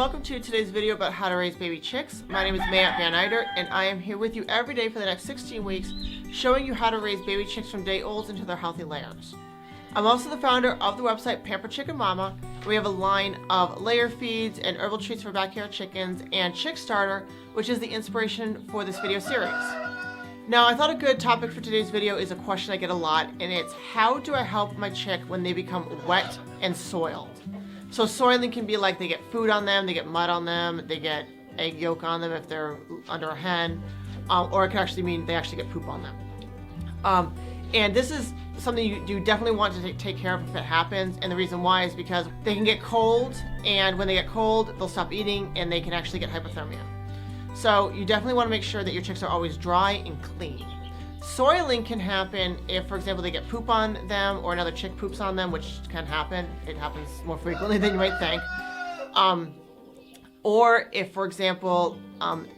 welcome to today's video about how to raise baby chicks. My name is Mayat Van Eyder, and I am here with you every day for the next 16 weeks, showing you how to raise baby chicks from day olds into their healthy layers. I'm also the founder of the website Pampered Chicken Mama. We have a line of layer feeds and herbal treats for backyard chickens, and Chick Starter, which is the inspiration for this video series. Now, I thought a good topic for today's video is a question I get a lot, and it's how do I help my chick when they become wet and soiled? So soiling can be like they get food on them, they get mud on them, they get egg yolk on them if they're under a hen, or it can actually mean they actually get poop on them. And this is something you definitely want to take care of if it happens, and the reason why is because they can get cold, and when they get cold, they'll stop eating and they can actually get hypothermia. So you definitely want to make sure that your chicks are always dry and clean. Soiling can happen if, for example, they get poop on them or another chick poops on them, which can happen. It happens more frequently than you might think. Or if, for example,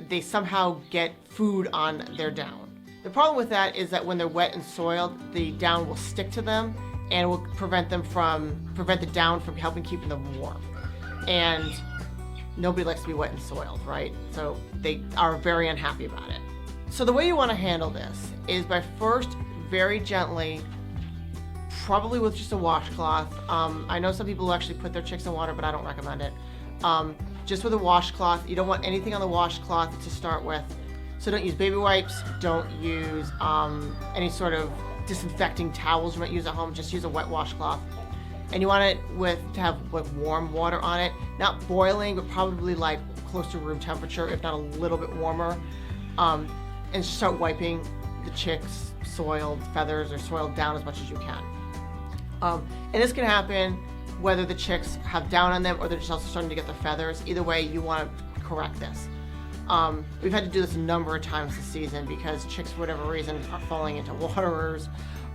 they somehow get food on their down. The problem with that is that when they're wet and soiled, the down will stick to them and will prevent the down from helping keeping them warm. And nobody likes to be wet and soiled, right? So they are very unhappy about it. So the way you want to handle this is by first very gently, probably with just a washcloth. I know some people actually put their chicks in water, but I don't recommend it. Just with a washcloth. You don't want anything on the washcloth to start with. So don't use baby wipes. Don't use any sort of disinfecting towels you might use at home. Just use a wet washcloth. And you want it to have like warm water on it, not boiling, but probably like close to room temperature, if not a little bit warmer. And start wiping the chicks' soiled feathers or soiled down as much as you can. And this can happen whether the chicks have down on them or they're just also starting to get their feathers. Either way, you want to correct this. We've had to do this a number of times this season because chicks, for whatever reason, are falling into waterers.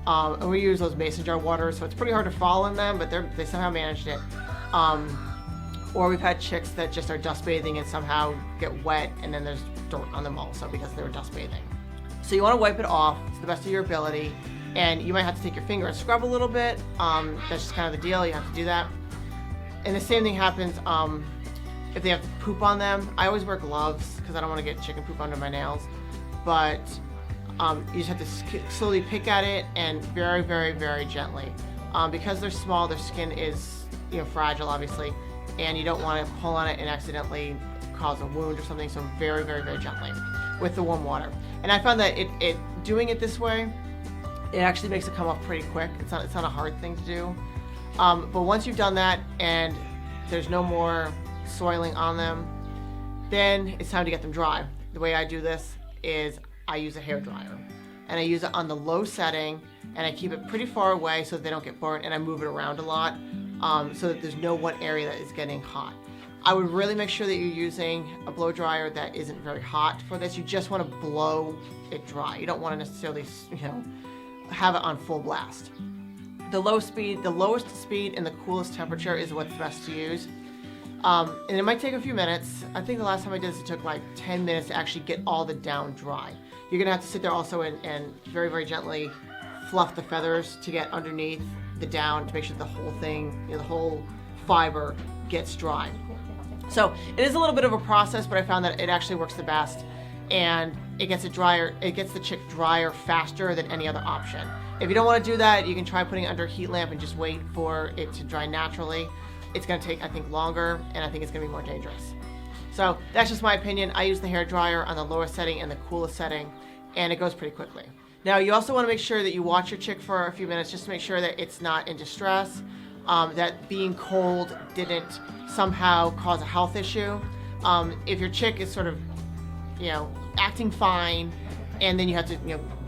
And we use those mason jar waters, so it's pretty hard to fall in them, but they somehow managed it. Or we've had chicks that just are dust bathing and somehow get wet, and then there's dirt on them also because they were dust bathing. So you want to wipe it off to the best of your ability, and you might have to take your finger and scrub a little bit. That's just kind of the deal. You have to do that. And the same thing happens if they have poop on them. I always wear gloves because I don't want to get chicken poop under my nails, but you just have to slowly pick at it and very, very, very gently. Because they're small, their skin is fragile, obviously, and you don't want to pull on it and accidentally cause a wound or something. So very, very, very gently with the warm water. And I found that doing it this way, it actually makes it come off pretty quick. It's not a hard thing to do. But once you've done that and there's no more soiling on them, then it's time to get them dry. The way I do this is I use a hair dryer, and I use it on the low setting, and I keep it pretty far away so that they don't get burnt, and I move it around a lot so that there's no one area that is getting hot. I would really make sure that you're using a blow dryer that isn't very hot for this. You just want to blow it dry. You don't want to necessarily have it on full blast. The lowest speed and the coolest temperature is what's best to use. And it might take a few minutes. I think the last time I did this, it took like 10 minutes to actually get all the down dry. You're gonna have to sit there also and very, very gently fluff the feathers to get underneath the down to make sure the whole thing, the whole fiber gets dry. So it is a little bit of a process, but I found that it actually works the best, and it gets the chick drier faster than any other option. If you don't want to do that, you can try putting it under a heat lamp and just wait for it to dry naturally. It's going to take, I think, longer, and I think it's going to be more dangerous. So that's just my opinion. I use the hair dryer on the lowest setting and the coolest setting, and it goes pretty quickly. Now, you also want to make sure that you watch your chick for a few minutes just to make sure that it's not in distress, that being cold didn't somehow cause a health issue. If your chick is sort of, acting fine, and then you have to,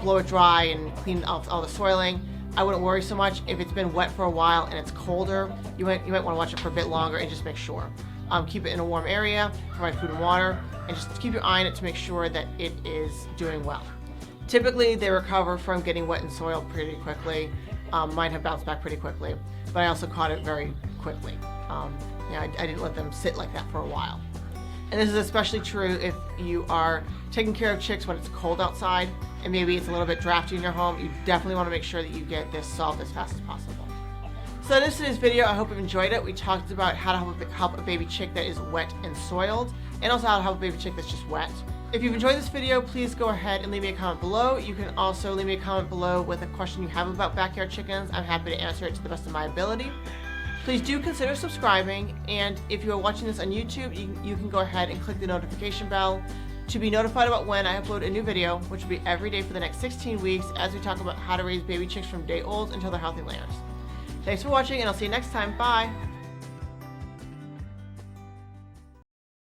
blow it dry and clean off all the soiling, I wouldn't worry so much. If it's been wet for a while and it's colder, you might want to watch it for a bit longer and just make sure. Keep it in a warm area, provide food and water, and just keep your eye on it to make sure that it is doing well. Typically, they recover from getting wet and soiled pretty quickly. Mine have bounced back pretty quickly, but I also caught it very quickly. I didn't let them sit like that for a while. And this is especially true if you are taking care of chicks when it's cold outside and maybe it's a little bit drafty in your home. You definitely want to make sure that you get this solved as fast as possible. So in today's video, I hope you enjoyed it. We talked about how to help a baby chick that is wet and soiled, and also how to help a baby chick that's just wet. If you've enjoyed this video, please go ahead and leave me a comment below. You can also leave me a comment below with a question you have about backyard chickens. I'm happy to answer it to the best of my ability. Please do consider subscribing, and if you are watching this on YouTube, you can go ahead and click the notification bell to be notified about when I upload a new video, which will be every day for the next 16 weeks as we talk about how to raise baby chicks from day old until they're healthy layers. Thanks for watching, and I'll see you next time. Bye!